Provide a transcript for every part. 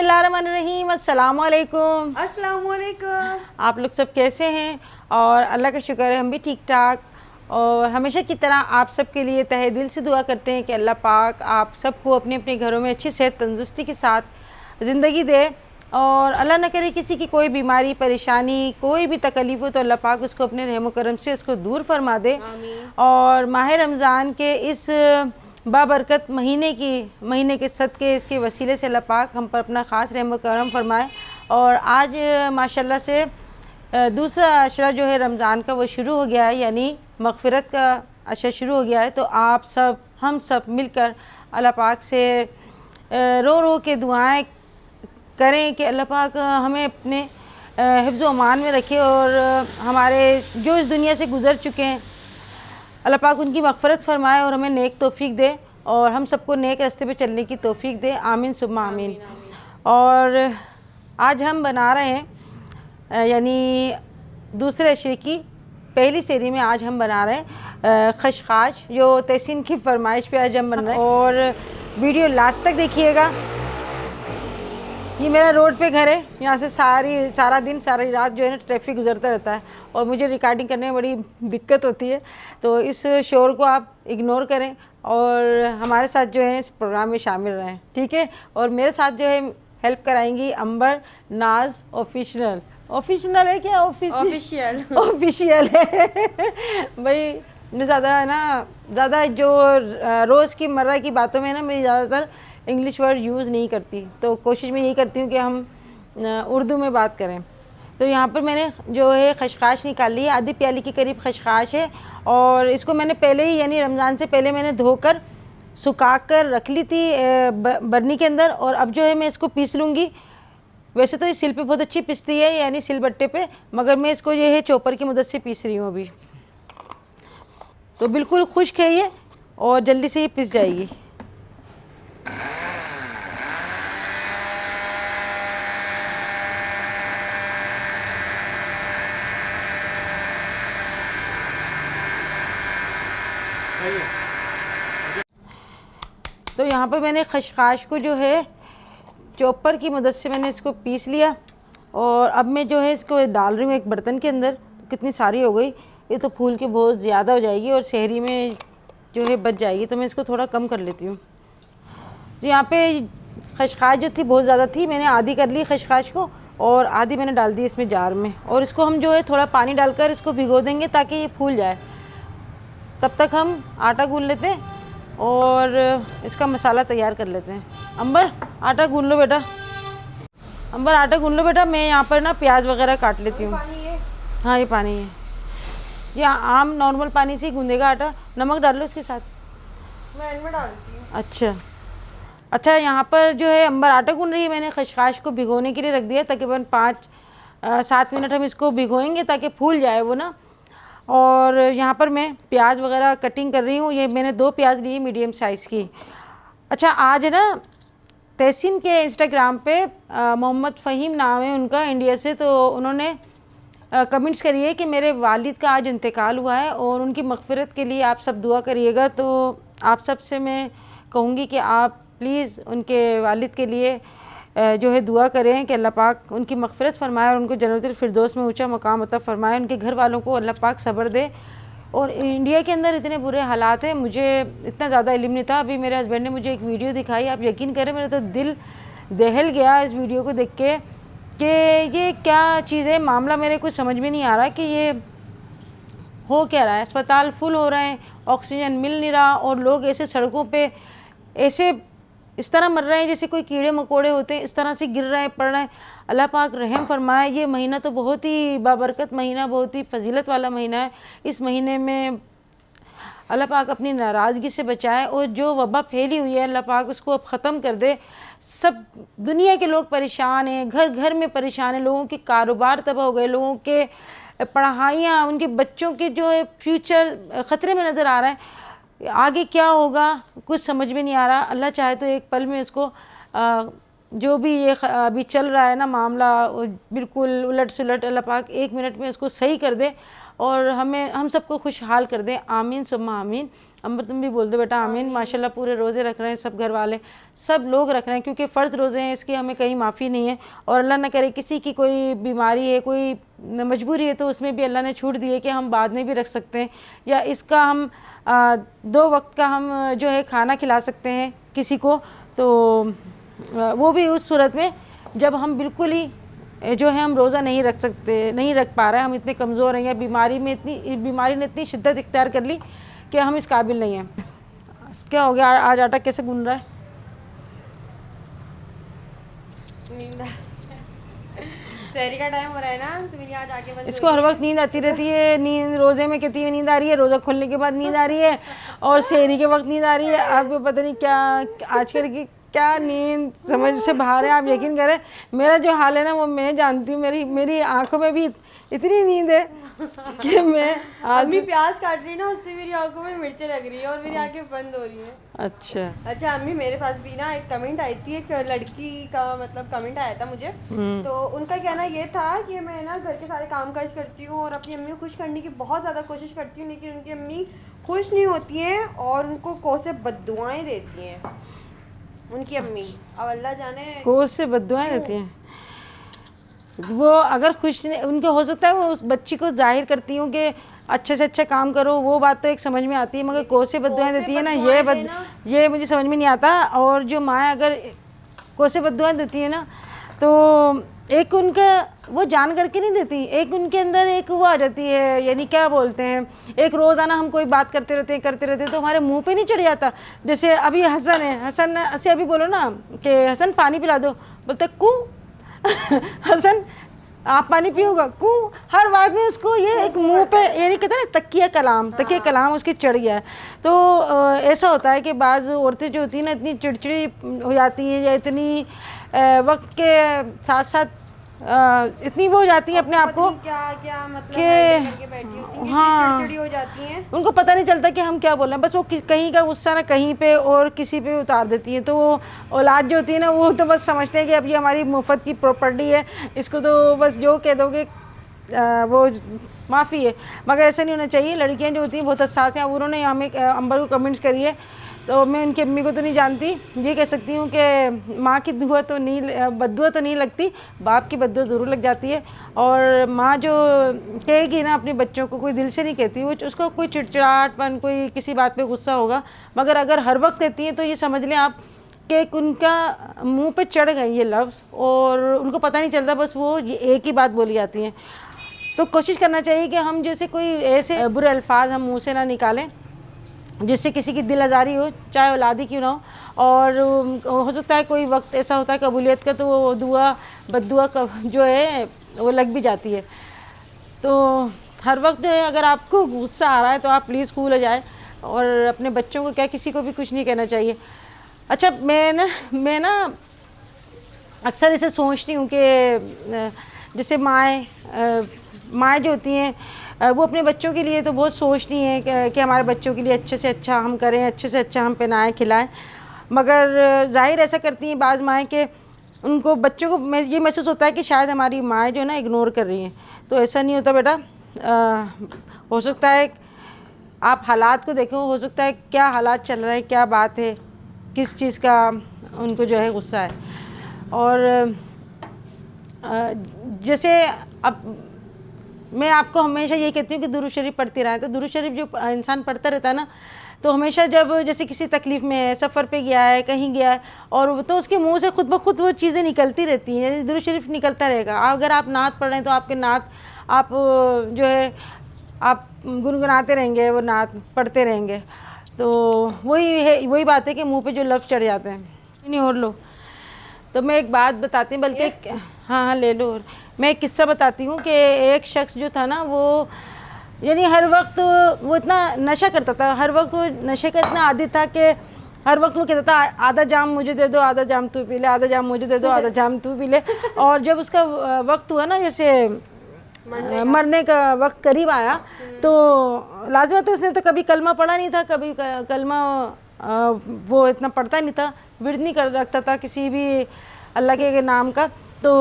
बिस्मिल्लाहिर्रहमानिर्रहीम। अस्सलाम वालेकुम। अस्सलाम वालेकुम। आप लोग सब कैसे हैं? और अल्लाह का शुक्र है हम भी ठीक ठाक। और हमेशा की तरह आप सब के लिए तहे दिल से दुआ करते हैं कि अल्लाह पाक आप सबको अपने अपने घरों में अच्छी सेहत तंदुरुस्ती के साथ ज़िंदगी दे। और अल्लाह न करे किसी की कोई बीमारी परेशानी कोई भी तकलीफ़ हो तो अल्लाह पाक उसको अपने रहम करम से उसको दूर फरमा दे। और माह रमज़ान के इस बाबरकत महीने के सदक़े इसके वसीले से अल्लाह पाक हम पर अपना ख़ास रहम करम फरमाए। और आज माशाल्लाह से दूसरा अशरा जो है रमज़ान का वो शुरू हो गया है, यानी मग़फ़िरत का अशरा शुरू हो गया है। तो आप सब हम सब मिलकर अल्लाह पाक से रो रो के दुआएं करें कि अल्लाह पाक हमें अपने हिफ्ज़ व अमान में रखे और हमारे जो इस दुनिया से गुज़र चुके हैं अल्लाह पाक उनकी मग़फ़िरत फ़रमाए और हमें नेक तौफ़ीक दे और हम सबको नेक रास्ते पे चलने की तौफ़ीक दे। आमीन सुम्मा आमीन। और आज हम बना रहे हैं यानी दूसरे अशरे की पहली सेरी में आज हम बना रहे हैं खशखाश, जो तहसीन की फरमाइश पे आज हम बन रहे हैं। और वीडियो लास्ट तक देखिएगा। ये मेरा रोड पे घर है, यहाँ से सारा दिन सारी रात जो है ना ट्रैफिक गुजरता रहता है और मुझे रिकॉर्डिंग करने में बड़ी दिक्कत होती है। तो इस शोर को आप इग्नोर करें और हमारे साथ जो है इस प्रोग्राम में शामिल रहें, ठीक है। और मेरे साथ जो है हेल्प कराएंगी अंबर नाज। ऑफिशियल है क्या? ऑफिशियल है भाई। मैं ज़्यादा है ना ज़्यादा जो रोज़ की मर्रा की बातों में ना मैं ज़्यादातर इंग्लिश वर्ड यूज़ नहीं करती, तो कोशिश में यही करती हूँ कि हम उर्दू में बात करें। तो यहाँ पर मैंने जो है खशखाश निकाल ली है, आधी प्याली के करीब खशखाश है। और इसको मैंने पहले ही यानी रमज़ान से पहले मैंने धोकर सुखा कर रख ली थी बरनी के अंदर। और अब जो है मैं इसको पीस लूँगी। वैसे तो ये सिल पे बहुत अच्छी पिसती है यानी सिल बट्टे पे, मगर मैं इसको ये है चॉपर की मदद से पीस रही हूँ अभी। तो बिल्कुल खुश्क है ये और जल्दी से ये पिस जाएगी। तो यहाँ पर मैंने खशखाश को जो है चॉपर की मदद से मैंने इसको पीस लिया। और अब मैं जो है इसको डाल रही हूँ एक बर्तन के अंदर। कितनी सारी हो गई, ये तो फूल के बहुत ज़्यादा हो जाएगी और शहरी में जो है बच जाएगी, तो मैं इसको थोड़ा कम कर लेती हूँ। तो यहाँ पे खशखाश जो थी बहुत ज़्यादा थी, मैंने आधी कर ली खशखाश को और आधी मैंने डाल दी इसमें जार में। और इसको हम जो है थोड़ा पानी डालकर इसको भिगो देंगे ताकि ये फूल जाए। तब तक हम आटा गूंद लेते हैं और इसका मसाला तैयार कर लेते हैं। अंबर आटा गूंद लो बेटा। अंबर आटा गूंद लो बेटा। मैं यहाँ पर ना प्याज वगैरह काट लेती हूँ। हाँ ये पानी है, ये आम नॉर्मल पानी से ही गूंदेगा आटा। नमक डाल लो इसके साथ। मैं इनमें डालती हूँ। अच्छा यहाँ पर जो है अंबर आटा गूंद रही है। मैंने खशखाश को भिगोने के लिए रख दिया तकरीबन 5-7 मिनट हम इसको भिगोएंगे ताकि फूल जाए वो ना। और यहाँ पर मैं प्याज वगैरह कटिंग कर रही हूँ। ये मैंने 2 प्याज ली मीडियम साइज़ की। अच्छा आज ना तहसीन के इंस्टाग्राम पे मोहम्मद फ़हीम नाम है उनका, इंडिया से। तो उन्होंने कमेंट्स करी है कि मेरे वालिद का आज इंतकाल हुआ है और उनकी मग़फ़िरत के लिए आप सब दुआ करिएगा। तो आप सब से मैं कहूँगी कि आप प्लीज़ उनके वालिद के लिए जो है दुआ करें कि अल्लाह पाक उनकी मग़फ़िरत फ़रमाए और उनको जन्नतुल फ़िरदौस में ऊंचा मकाम अता फ़रमाए। उनके घर वालों को अल्लाह पाक सब्र दे। और इंडिया के अंदर इतने बुरे हालात हैं, मुझे इतना ज़्यादा इल्म नहीं था। अभी मेरे हस्बैंड ने मुझे एक वीडियो दिखाई, आप यकीन करें मेरा तो दिल दहल गया इस वीडियो को देख के कि ये क्या चीज़ है। मामला मेरे कुछ समझ में नहीं आ रहा कि ये हो क्या रहा है। अस्पताल फुल हो रहे हैं, ऑक्सीजन मिल नहीं रहा और लोग ऐसे सड़कों पे ऐसे इस तरह मर रहे हैं जैसे कोई कीड़े मकोड़े होते हैं, इस तरह से गिर रहे हैं पड़ रहे हैं। अल्लाह पाक रहम फरमाए। ये महीना तो बहुत ही बाबरकत महीना, बहुत ही फजीलत वाला महीना है। इस महीने में अल्लाह पाक अपनी नाराज़गी से बचाए और जो वबा फैली हुई है अल्लाह पाक उसको अब ख़त्म कर दे। सब दुनिया के लोग परेशान हैं, घर घर में परेशान हैं, लोगों के कारोबार तबाह हो गए, लोगों के पढ़ाइयाँ, उनके बच्चों के जो है फ्यूचर ख़तरे में नज़र आ रहा है। आगे क्या होगा कुछ समझ में नहीं आ रहा। अल्लाह चाहे तो एक पल में इसको जो भी ये अभी चल रहा है ना मामला बिल्कुल उलट सुलट, अल्लाह पाक 1 मिनट में इसको सही कर दे और हम सबको खुशहाल कर दें। आमीन सुम्मा आमीन। अम्बर तुम भी बोल दो बेटा आमीन। माशाल्लाह पूरे रोज़े रख रहे हैं सब घर वाले, सब लोग रख रहे हैं, क्योंकि फ़र्ज़ रोज़े हैं, इसकी हमें कहीं माफ़ी नहीं है। और अल्लाह न करे किसी की कोई बीमारी है, कोई मजबूरी है, तो उसमें भी अल्लाह ने छूट दी है कि हम बाद में भी रख सकते हैं, या इसका हम 2 वक्त का हम जो है खाना खिला सकते हैं किसी को। तो वो भी उस सूरत में जब हम बिल्कुल ही जो है हम रोज़ा नहीं रख सकते, नहीं रख पा रहे हैं, हम इतने कमज़ोर हैं, या बीमारी ने इतनी शिद्दत इख्तियार कर ली कि हम इस काबिल नहीं हैं। क्या हो गया, आज आटा कैसे गूंद रहा है? सहरी का टाइम हो रहा है ना, तो मेरी आज आके बंद इसको हर वक्त नींद आती रहती है। नींद रोज़े में कहती है नींद आ रही है, रोज़ा खोलने के बाद नींद आ रही है, और सहरी के वक्त नींद आ रही है। आपको पता नहीं क्या आजकल की क्या नींद समझ से बाहर है। आप यकीन करें मेरा जो हाल है ना वो मैं जानती हूँ। मेरी आंखों में भी इतनी नींद है कि मैं आज अम्मी प्याज काट रही ना, उससे मेरी आंखों में मिर्चें लग रही है और मेरी आंखें बंद हो रही हैं। अच्छा अम्मी मेरे पास भी ना एक कमेंट आई थी, एक लड़की का मतलब कमेंट आया था मुझे। तो उनका कहना ये था कि मैं ना घर के सारे काम काज करती हूँ और अपनी अम्मी को खुश करने की बहुत ज़्यादा कोशिश करती हूँ, लेकिन उनकी अम्मी खुश नहीं होती हैं और उनको कोसे बद्दुआएं देती हैं उनकी अम्मी। अब अल्लाह जाने कोस से बद्दुआएं देती हैं। वो अगर खुश उनको हो सकता है वो उस बच्ची को जाहिर करती हूँ कि अच्छे से अच्छा काम करो, वो बात तो एक समझ में आती है, मगर कोसे बद्दुआएं देती है ना, ये मुझे समझ में नहीं आता। और जो माँ अगर कोसे बद्दुआएं देती है ना, तो एक उनका वो जान करके नहीं देती, एक उनके अंदर एक वो आ जाती है, यानी क्या बोलते हैं, एक रोज़ाना हम कोई बात करते रहते हैं तो हमारे मुंह पे नहीं चढ़ जाता। जैसे अभी हसन है, हसन से अभी बोलो ना कि हसन पानी पिला दो, बोलते कू हसन आप पानी पियोगा कू, हर बात में उसको ये एक मुंह पे यानी कहते हैं ना तकिया कलाम उसकी चढ़ गया है। तो ऐसा होता है कि बाज़ औरतें जो होती हैं ना इतनी चिड़चिड़ी हो जाती हैं, या इतनी वक्त के साथ साथ इतनी वो हो जाती है अपने आप को क्या मतलब कि हाँ चिड़चिड़ी हो जाती हैं, उनको पता नहीं चलता कि हम क्या बोल रहे हैं, बस वो कहीं का गुस्सा ना कहीं पे और किसी पे उतार देती हैं। तो वो औलाद जो होती है ना वो तो बस समझते हैं कि अब ये हमारी मुफ्त की प्रॉपर्टी है, इसको तो बस जो कह दोगे वो माफ़ी है। मगर ऐसा नहीं होना चाहिए। लड़कियाँ जो होती हैं बहुत हसास हैं। अब उन्होंने हमें अंबर को कमेंट्स करी है, तो मैं उनकी अम्मी को तो नहीं जानती, ये कह सकती हूँ कि माँ की दुआ तो नहीं, बद्दुआ तो नहीं लगती, बाप की बद्दुआ ज़रूर लग जाती है। और माँ जो कहेगी ना अपने बच्चों को, कोई दिल से नहीं कहती, वो उसको कोई चिड़चिड़ाहटपन, कोई किसी बात पे गुस्सा होगा, मगर अगर हर वक्त कहती है तो ये समझ लें आप कि उनका मुँह पे चढ़ गए ये लफ्ज़ और उनको पता नहीं चलता, बस वो ये एक ही बात बोली जाती हैं। तो कोशिश करना चाहिए कि हम जैसे कोई ऐसे बुरे अल्फाज हम मुँह से ना निकालें जिससे किसी की दिल आज़ारी हो, चाहे औलादी क्यों ना हो। और हो सकता है कोई वक्त ऐसा होता है कबूलियत का, तो वो दुआ बद्दुआ का जो है वो लग भी जाती है। तो हर वक्त जो है अगर आपको गुस्सा आ रहा है तो आप प्लीज़ कूल हो जाए, और अपने बच्चों को क्या किसी को भी कुछ नहीं कहना चाहिए। अच्छा मैं ना अक्सर इसे सोचती हूँ कि जैसे माएँ जो होती हैं वो अपने बच्चों के लिए तो बहुत सोचती हैं कि हमारे बच्चों के लिए अच्छे से अच्छा हम करें, अच्छे से अच्छा हम पहनाएं खिलाएं, मगर ज़ाहिर ऐसा करती हैं बाज़ माएँ कि उनको बच्चों को ये महसूस होता है कि शायद हमारी माएँ जो है ना इग्नोर कर रही हैं। तो ऐसा नहीं होता बेटा। हो सकता है आप हालात को देखें, हो सकता है क्या हालात चल रहे हैं, क्या बात है, किस चीज़ का उनको जो है गुस्सा है। और जैसे अब मैं आपको हमेशा ये कहती हूँ कि दुरूद शरीफ पढ़ती रहें। तो दुरूद शरीफ जो इंसान पढ़ता रहता है ना, तो हमेशा जब जैसे किसी तकलीफ़ में है, सफ़र पे गया है, कहीं गया है, और तो उसके मुंह से खुद ब खुद वो चीज़ें निकलती रहती हैं, दुरूद शरीफ निकलता रहेगा। अगर आप नात पढ़ रहे हैं तो आपके नात आप जो है आप गुनगुनाते रहेंगे, वो नात पढ़ते रहेंगे। तो वही बात है कि मुँह पर जो लफ्ज़ चढ़ जाते हैं। नहीं और लो, तो मैं एक बात बताती हूँ, बल्कि हाँ ले लो। मैं एक किस्सा बताती हूँ कि एक शख्स जो था ना, वो यानी हर वक्त वो इतना नशा करता था, हर वक्त वो नशे का इतना आदी था कि हर वक्त वो कहता था आधा जाम मुझे दे दो, आधा जाम तू पी ले, आधा जाम मुझे दे दो, आधा जाम तू पी ले। और जब उसका वक्त हुआ ना, जैसे मरने का वक्त करीब आया, तो लाजमत उसने तो कभी कलमा पढ़ा नहीं था, कभी कलमा वो इतना पढ़ता नहीं था, विर्द नहीं कर रखता था किसी भी अल्लाह के नाम का। तो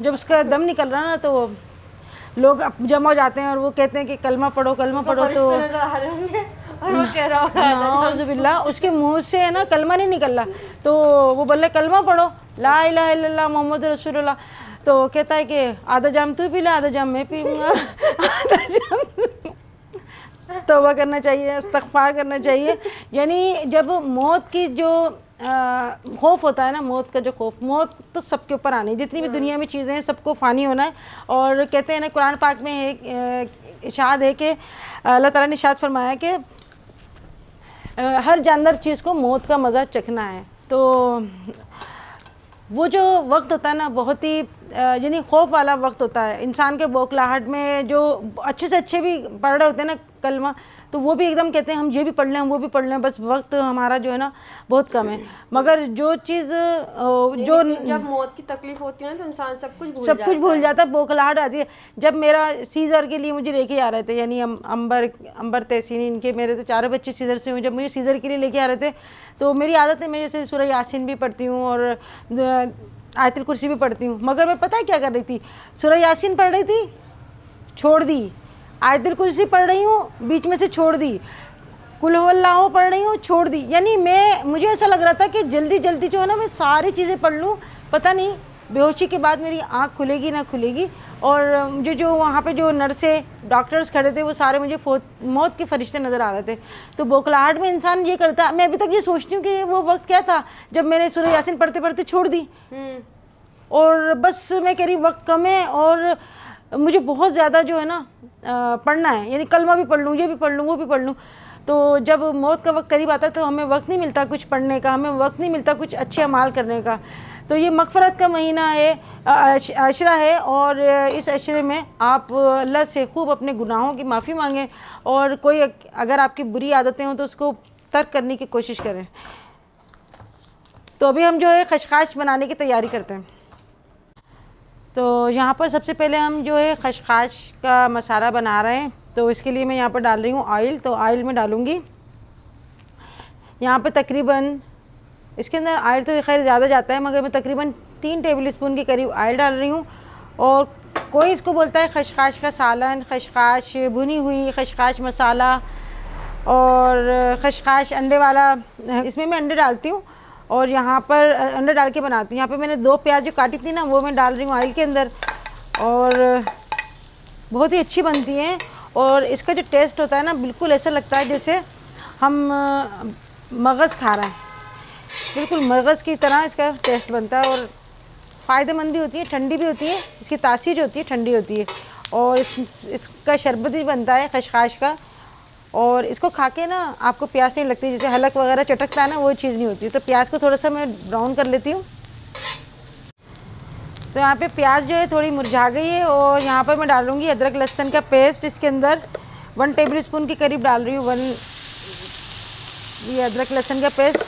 जब उसका दम निकल रहा ना, तो लोग जमा हो जाते हैं और वो कहते हैं कि कलमा पढ़ो कलमा पढ़ो, तो नजर आ रहे होंगे और वो कह रहा होगा नाउज़ुबिल्लाह उसके मुंह से है ना कलमा नहीं निकल रहा, तो वो बोले कलमा पढ़ो ला इलाहा इल्लल्लाह मोहम्मद रसूलुल्लाह। तो कहता है कि आधा जाम तू पी ले आधा जाम मैं पीऊँगा, आधा जाम तौबा करना चाहिए, इस्तग़फ़ार करना चाहिए। यानी जब मौत की जो खौफ होता है ना, मौत का जो खौफ, मौत तो सबके ऊपर आनी है, जितनी भी दुनिया में चीज़ें हैं सबको फ़ानी होना है। और कहते हैं ना कुरान पाक में एक इरशाद है कि अल्लाह ताला ने इरशाद फरमाया कि हर जानदार चीज़ को मौत का मज़ा चखना है। तो वो जो वक्त होता है ना बहुत ही यानी खौफ वाला वक्त होता है, इंसान के बौखलाहट में जो अच्छे से अच्छे भी पढ़ रहे होते हैं ना कलमा, तो वो भी एकदम कहते हैं हम ये भी पढ़ लें हम वो भी पढ़ लें, बस वक्त हमारा जो है ना बहुत कम है। मगर जो चीज़ जो जब मौत की तकलीफ होती है ना तो इंसान सब कुछ भूल जाता है, बौखलाहट आती है। जब मेरा सीज़र के लिए मुझे लेके आ रहे थे, यानी अंबर तहसीन इनके मेरे तो 4 बच्चे सीज़र से हुए, जब मुझे सीज़र के लिए लेके आ रहे थे तो मेरी आदत है मैं जैसे सूरह यासीन भी पढ़ती हूँ और आयतुल कुर्सी भी पढ़ती हूँ, मगर मैं पता है क्या कर रही थी, सूरह यासीन पढ़ रही थी छोड़ दी, आयतुल कुर्सी पढ़ रही हूँ बीच में से छोड़ दी, कुल हुवल्लाहु पढ़ रही हूँ छोड़ दी। यानी मुझे ऐसा लग रहा था कि जल्दी जल्दी जो है ना मैं सारी चीज़ें पढ़ लूँ, पता नहीं बेहोशी के बाद मेरी आँख खुलेगी ना खुलेगी। और मुझे जो वहाँ पे जो नर्से डॉक्टर्स खड़े थे वो सारे मुझे मौत के फरिश्ते नज़र आ रहे थे। तो बौखलाहट में इंसान ये करता, मैं अभी तक ये सोचती हूँ कि वो वक्त क्या था जब मैंने सूरह यासीन पढ़ते पढ़ते छोड़ दी। और बस मैं कह रही वक्त कम है और मुझे बहुत ज़्यादा जो है ना पढ़ना है, यानी कलमा भी पढ़ लूँ ये भी पढ़ लूँ वो भी पढ़ लूँ। तो जब मौत का वक्त करीब आता है तो हमें वक्त नहीं मिलता कुछ पढ़ने का, हमें वक्त नहीं मिलता कुछ अच्छे अमाल करने का। तो ये मग़फ़िरत का महीना है, अशरा है, और इस अशरे में आप अल्लाह से खूब अपने गुनाहों की माफ़ी मांगें और कोई अगर आपकी बुरी आदतें हों तो उसको तर्क करने की कोशिश करें। तो अभी हम जो है खशखाश बनाने की तैयारी करते हैं। तो यहाँ पर सबसे पहले हम जो है खशखाश का मसाला बना रहे हैं। तो इसके लिए मैं यहाँ पर डाल रही हूँ ऑयल। तो ऑयल में डालूँगी यहाँ पे तकरीबन, इसके अंदर ऑयल तो खैर ज़्यादा जाता है मगर मैं तकरीबन 3 टेबल स्पून के करीब ऑयल डाल रही हूँ। और कोई इसको बोलता है खशखाश का सालन, खशखाश भुनी हुई, खशखाश मसाला और खशखाश अंडे वाला। इसमें मैं अंडे डालती हूँ और यहाँ पर अंडा डाल के बनाती हूँ। यहाँ पे मैंने 2 प्याज जो काटी थी ना वो मैं डाल रही हूँ ऑयल के अंदर और बहुत ही अच्छी बनती हैं। और इसका जो टेस्ट होता है ना बिल्कुल ऐसा लगता है जैसे हम मगज़ खा रहे हैं, बिल्कुल मगज़ की तरह इसका टेस्ट बनता है और फ़ायदेमंद भी होती है, ठंडी भी होती है, इसकी तासीर जो होती है ठंडी होती है। और इसका शरबत भी बनता है खशखाश का। और इसको खा के ना आपको प्यास नहीं लगती, जैसे हलक वगैरह चटकता है ना वो चीज़ नहीं होती। तो प्याज को थोड़ा सा मैं ब्राउन कर लेती हूँ। तो यहाँ पे प्याज जो है थोड़ी मुरझा गई है और यहाँ पर मैं डालूँगी अदरक लहसुन का पेस्ट। इसके अंदर 1 टेबल स्पून के करीब डाल रही हूँ, ये अदरक लहसुन का पेस्ट।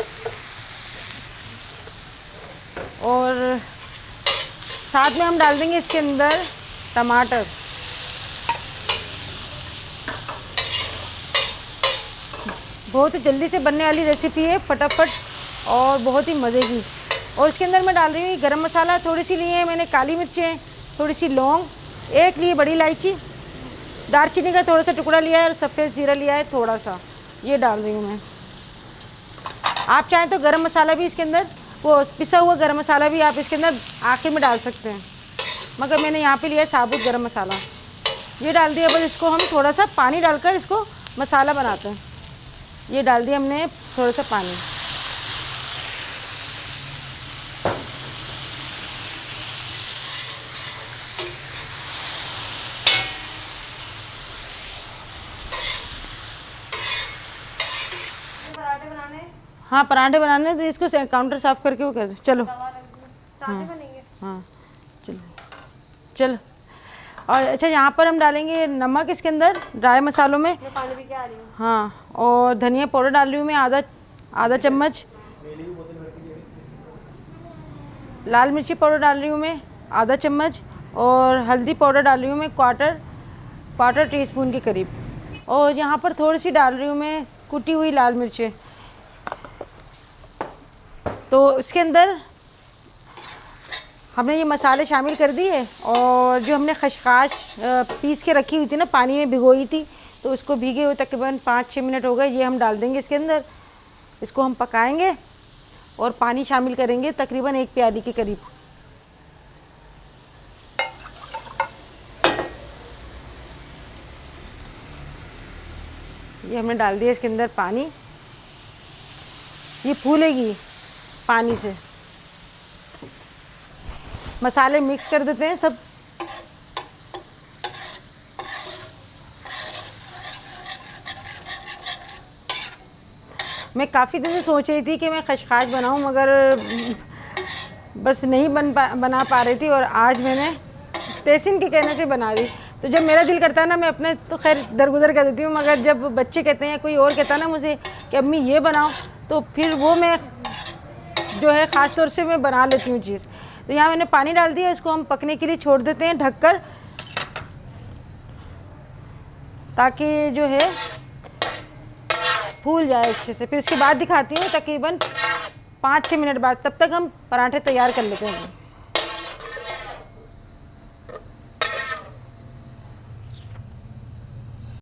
और साथ में हम डाल देंगे इसके अंदर टमाटर। बहुत ही जल्दी से बनने वाली रेसिपी है, फटाफट और बहुत ही मज़े की। और इसके अंदर मैं डाल रही हूँ गरम मसाला, थोड़ी सी लिए हैं मैंने काली मिर्चें, थोड़ी सी लौंग, 1 लिए बड़ी इलायची, दालचीनी का थोड़ा सा टुकड़ा लिया है और सफ़ेद ज़ीरा लिया है थोड़ा सा, ये डाल रही हूँ मैं। आप चाहें तो गरम मसाला भी इसके अंदर, वो पिसा हुआ गरम मसाला भी आप इसके अंदर आखिर में डाल सकते हैं, मगर मैंने यहाँ पे लिया है साबुत गरम मसाला, ये डाल दिया। बस इसको हम थोड़ा सा पानी डालकर इसको मसाला बनाते हैं। ये डाल दिया हमने थोड़ा सा पानी। पराठे बनाने, हाँ पराठे बनाने, तो इसको काउंटर साफ़ करके वो कर दो। चलो साथ बनेंगे। हाँ चलो चलो। और अच्छा यहाँ पर हम डालेंगे नमक इसके अंदर ड्राई मसालों में। मैं पानी पी के आ रही हूँ। हाँ, और धनिया पाउडर डाल रही हूँ मैं आधा चम्मच, लाल मिर्ची पाउडर डाल रही हूँ मैं आधा चम्मच, और हल्दी पाउडर डाल रही हूँ मैं क्वार्टर टीस्पून के करीब। और यहाँ पर थोड़ी सी डाल रही हूँ मैं कुटी हुई लाल मिर्चें। तो इसके अंदर हमने ये मसाले शामिल कर दिए और जो हमने खशखाश पीस के रखी हुई थी ना, पानी में भिगोई थी, तो उसको भीगे हुए तकरीबन 5-6 मिनट हो गए, ये हम डाल देंगे इसके अंदर। इसको हम पकाएंगे और पानी शामिल करेंगे तकरीबन 1 प्याली के करीब। ये हमने डाल दिया इसके अंदर पानी, ये फूलेगी पानी से। मसाले मिक्स कर देते हैं सब। मैं काफ़ी दिन से सोच रही थी कि मैं खशखाश बनाऊं, मगर बस नहीं बना पा रही थी, और आज मैंने तहसीन के कहने से बना रही। तो जब मेरा दिल करता है ना, मैं अपने तो खैर दरगुजर कर देती हूँ, मगर जब बच्चे कहते हैं, कोई और कहता है ना मुझे कि अम्मी ये बनाओ, तो फिर वो मैं जो है ख़ास तौर से मैं बना लेती हूँ चीज़। तो यहाँ मैंने पानी डाल दिया, इसको हम पकने के लिए छोड़ देते हैं ढककर, ताकि जो है फूल जाए अच्छे से। फिर इसके बाद दिखाती हूँ तकरीबन 5-6 मिनट बाद। तब तक हम पराठे तैयार कर लेते हैं।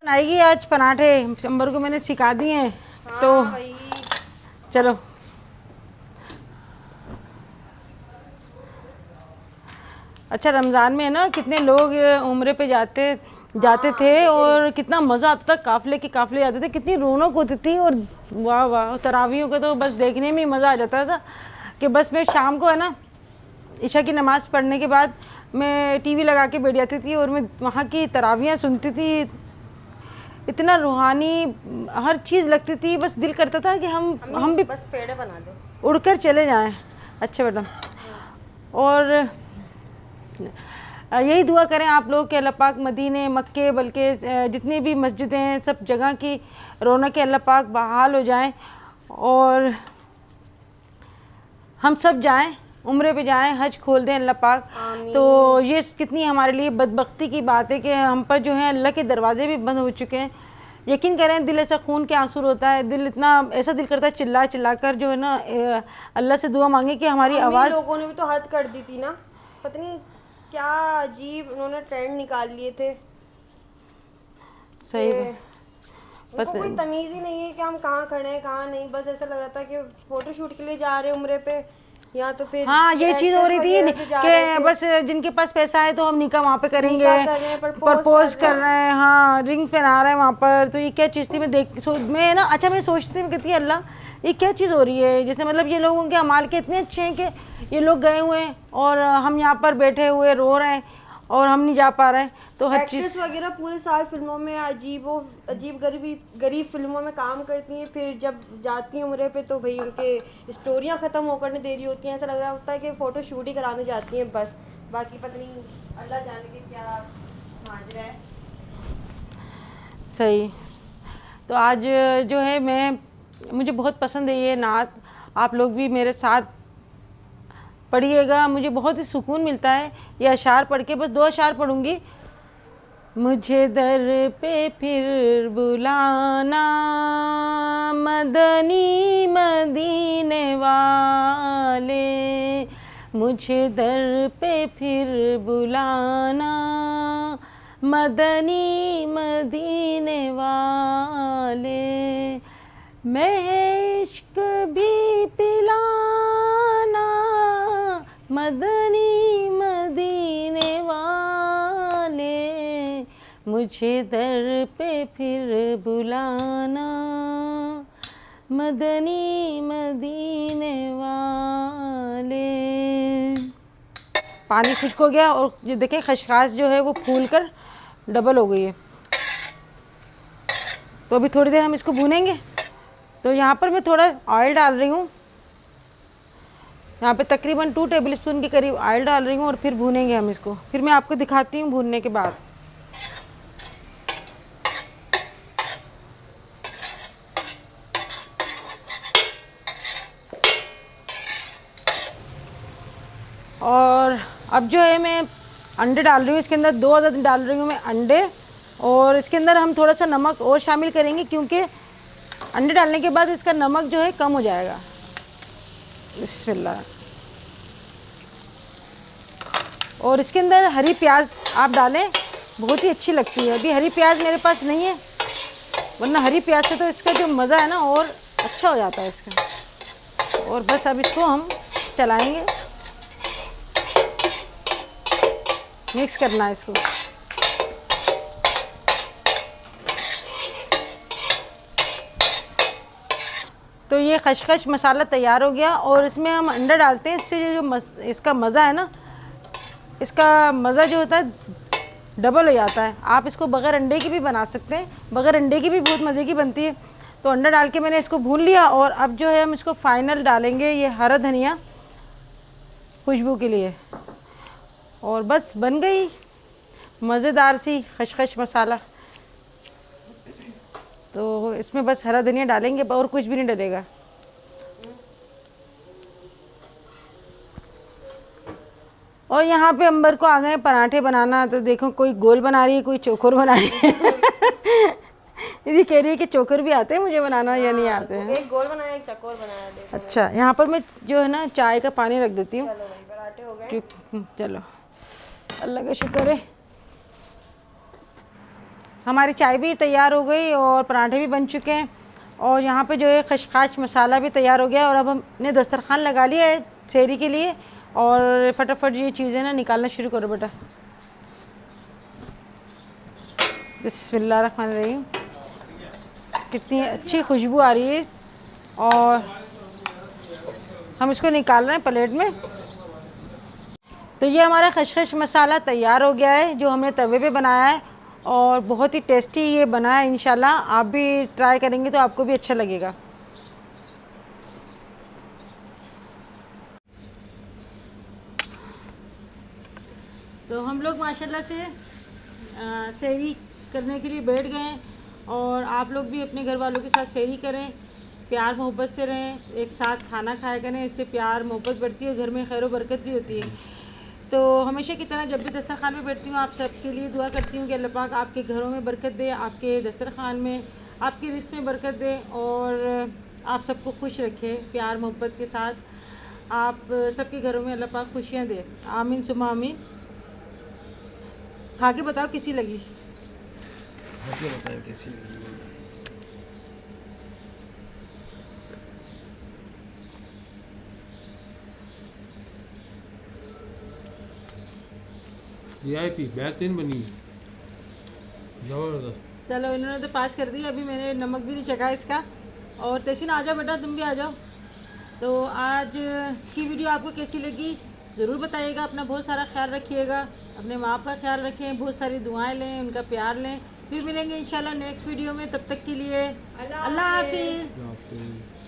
बनाएगी आज पराठे, शंबर को मैंने सिखा दिए हैं। हाँ, तो भाई। चलो अच्छा, रमज़ान में ना कितने लोग उम्रे पे जाते थे और कितना मज़ा आता था, काफ़िले के काफ़िले जाते थे, कितनी रौनक होती थी। और वाह वाह, तरावियों का तो बस देखने में ही मज़ा आ जाता था कि बस मैं शाम को है ना ईशा की नमाज़ पढ़ने के बाद मैं टीवी लगा के बैठ जाती थी और मैं वहाँ की तरावियाँ सुनती थी। इतना रूहानी हर चीज़ लगती थी, बस दिल करता था कि हम भी बस पेड़ बना दो, उड़कर चले जाएं। अच्छा बेटा, और यही दुआ करें आप लोग कि अल्लाह पाक मदीने मक्के बल्कि जितनी भी मस्जिदें हैं सब जगह की रौनक अल्लाह पाक बहाल हो जाएं और हम सब जाएं, उम्रे पे जाएं, हज खोल दें अल्लाह पाक। तो ये कितनी हमारे लिए बदबख्ती की बात है कि हम पर जो है अल्लाह के दरवाजे भी बंद हो चुके हैं। यकीन करें, दिल ऐसा खून के आंसू होता है, दिल इतना ऐसा दिल करता है चिल्ला चिल्ला कर जो है ना अल्लाह से दुआ मांगे कि हमारी आवाज़। लोगों ने भी तो हद कर दी थी ना, पता नहीं क्या अजीब उन्होंने ट्रेंड निकाल लिए थे। सही उनको कोई तमीज़ ही नहीं है कि हम कहाँ खड़े हैं कहाँ नहीं, बस ऐसा लग रहा था कि फ़ोटो शूट के लिए जा रहे उम्रे पे, या तो फिर हाँ ये चीज़ हो रही थी कि बस जिनके पास पैसा है तो हम निकाह वहाँ पे करेंगे, प्रपोज कर रहे हैं, हाँ रिंग पहना रहे हैं वहाँ पर। तो ये क्या चीज़ थी, मैं ना अच्छा मैं सोचती थी, मैं कहती अल्लाह ये क्या चीज़ हो रही है। जैसे मतलब ये लोगों के अमाल के इतने अच्छे हैं कि ये लोग गए हुए हैं और हम यहाँ पर बैठे हुए रो रहे हैं और हम नहीं जा पा रहे हैं। तो हर चीज़ वगैरह पूरे साल फिल्मों में अजीब गरीब फिल्मों में काम करती हैं, फिर जब जाती हैं उम्रे पे तो भाई उनके स्टोरियाँ ख़त्म होकर दे रही होती हैं, ऐसा लग रहा होता है कि फ़ोटो शूट ही कराने जाती हैं बस। बाकी पता नहीं अल्लाह जाने के क्या माजरा है। सही। तो आज जो है मुझे बहुत पसंद है ये नात, आप लोग भी मेरे साथ पढ़िएगा, मुझे बहुत ही सुकून मिलता है ये अशार पढ़ के। बस 2 अशार पढ़ूंगी। मुझे दर पे फिर बुलाना मदनी मदीने वाले, मुझे दर पे फिर बुलाना मदनी मदीने वाले, मैं इश्क भी पिलाना मदनी मदीने वाले, मुझे दर पे फिर बुलाना मदनी मदीने वाले। पानी खुश्क हो गया और ये देखें खशखाश जो है वो फूल कर डबल हो गई है। तो अभी थोड़ी देर हम इसको भूनेंगे। तो यहाँ पर मैं थोड़ा ऑयल डाल रही हूँ, यहाँ पे तकरीबन 2 टेबलस्पून के करीब ऑयल डाल रही हूँ और फिर भूनेंगे हम इसको। फिर मैं आपको दिखाती हूँ भूनने के बाद। और अब जो है मैं अंडे डाल रही हूँ इसके अंदर, 2 अदद डाल रही हूँ मैं अंडे। और इसके अंदर हम थोड़ा सा नमक और शामिल करेंगे क्योंकि अंडे डालने के बाद इसका नमक जो है कम हो जाएगा। बिस्मिल्लाह। और इसके अंदर हरी प्याज आप डालें, बहुत ही अच्छी लगती है। अभी हरी प्याज मेरे पास नहीं है, वरना हरी प्याज से तो इसका जो मज़ा है ना और अच्छा हो जाता है इसका। और बस अब इसको हम चलाएंगे, मिक्स करना है इसको। तो ये खशखश मसाला तैयार हो गया और इसमें हम अंडा डालते हैं। इससे जो इसका मज़ा है ना, इसका मज़ा जो होता है डबल हो जाता है। आप इसको बग़ैर अंडे की भी बना सकते हैं, बग़ैर अंडे की भी बहुत मज़े की बनती है। तो अंडा डाल के मैंने इसको भून लिया और अब जो है हम इसको फाइनल डालेंगे ये हरा धनिया खुशबू के लिए। और बस बन गई मज़ेदार सी खशखश मसाला। तो इसमें बस हरा धनिया डालेंगे और कुछ भी नहीं डलेगा। और यहाँ पे अंबर को आ गए पराठे बनाना। तो देखो कोई गोल बना रही है, कोई चोकर बना रही है। ये कह रही है कि चोकर भी आते हैं मुझे बनाना या नहीं आते हैं। एक गोल बनाया, एक चकोर बनाया। देखो अच्छा, यहाँ पर मैं जो है ना चाय का पानी रख देती हूँ। चलो भाई, पराठे हो गए। चलो, अल्लाह का शुक्र है, हमारी चाय भी तैयार हो गई और पराठे भी बन चुके हैं। और यहाँ पे जो है खशखश मसाला भी तैयार हो गया। और अब हमने दस्तरखान लगा लिया है सेहरी के लिए। और फटाफट ये चीज़ें ना निकालना शुरू करो बेटा। बिस्मिल्लाहिर्रहमानिर्रहीम। कितनी अच्छी खुशबू आ रही है। और हम इसको निकाल रहे हैं प्लेट में। तो ये हमारा खशखश मसाला तैयार हो गया है जो हमने तवे पे बनाया है और बहुत ही टेस्टी ये बना है। इंशाल्लाह आप भी ट्राई करेंगे तो आपको भी अच्छा लगेगा। तो हम लोग माशाल्लाह से सेहरी करने के लिए बैठ गए हैं। और आप लोग भी अपने घर वालों के साथ सेहरी करें, प्यार मोहब्बत से रहें, एक साथ खाना खाया करें। इससे प्यार मोहब्बत बढ़ती है, घर में खैर बरकत भी होती है। तो हमेशा की तरह जब भी दस्तरखान में बैठती हूँ आप सबके लिए दुआ करती हूँ कि अल्लाह पाक आपके घरों में बरकत दे, आपके दस्तरखान में, आपके रिज़्क़ में बरकत दे और आप सबको खुश रखे प्यार मोहब्बत के साथ। आप सबके घरों में अल्लाह पाक खुशियाँ दे। आमीन सुमा आमीन। खा के बताओ कैसी लगी। बताओ कैसी लगी। VIP बेहतरीन बनी, जबरदस्त। चलो इन्होंने तो पास कर दिया, अभी मैंने नमक भी नहीं चखा इसका। और तहसीन आ जाओ बेटा, तुम भी आ जाओ। तो आज की वीडियो आपको कैसी लगी ज़रूर बताइएगा। अपना बहुत सारा ख्याल रखिएगा, अपने माँ बाप का ख्याल रखें, बहुत सारी दुआएं लें, उनका प्यार लें। फिर मिलेंगे इंशाल्लाह नेक्स्ट वीडियो में। तब तक के लिए अल्लाह हाफिज़।